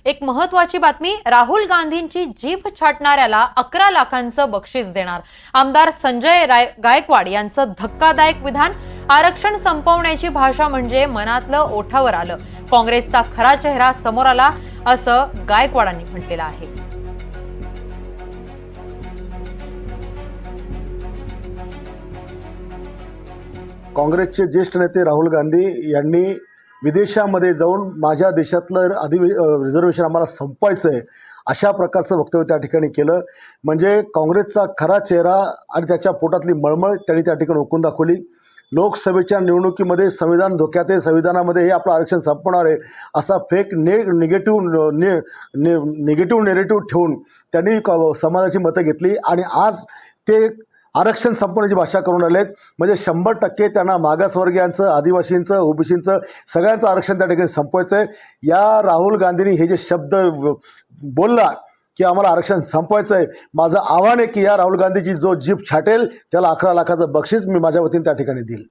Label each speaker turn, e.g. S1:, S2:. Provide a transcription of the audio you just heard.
S1: एक महत्त्वाची बातमी, राहुल गांधींची जीभ छाटणाऱ्याला 11 लाखांचं बक्षीस देणार। आमदार संजय गायकवाड यांचं धक्कादायक विधान। आरक्षण संपवण्याची भाषा म्हणजे मनातलं ओठावर आलं। काँग्रेसचा खरा चेहरा समोर आला असं गायकवाडांनी म्हटलेलं आहे।
S2: काँग्रेसचे ज्येष्ठ नेते राहुल गांधी यांनी विदेशामध्ये जाऊन माझ्या देशातलं रिझर्वेशन आम्हाला संपवायचं आहे अशा प्रकारचं वक्तव्य त्या ठिकाणी केलं। म्हणजे काँग्रेसचा खरा चेहरा आणि त्याच्या पोटातली मळमळ त्यांनी त्या ठिकाणी ओकून दाखवली। लोकसभेच्या निवडणुकीमध्ये संविधान धोक्यात आहे, संविधानामध्ये हे आपलं आरक्षण संपवणार आहे असा फेक निगेटिव्ह नेरेटिव्ह ठेवून त्यांनी समाजाची मतं घेतली आणि आज ते आरक्षण संपवण्याची भाषा करून आलेत। म्हणजे 100% त्यांना मागासवर्गीयांचं, आदिवासींचं, ओबीसींचं सगळ्यांचं आरक्षण त्या ठिकाणी संपवायचं आहे। या राहुल गांधींनी हे जे शब्द बोलला की आम्हाला आरक्षण संपवायचं आहे, माझं आव्हान आहे की या राहुल गांधीची जो जीभ छाटेल त्याला 11 लाखाचं बक्षीस मी माझ्या वतीने त्या ठिकाणी देईल।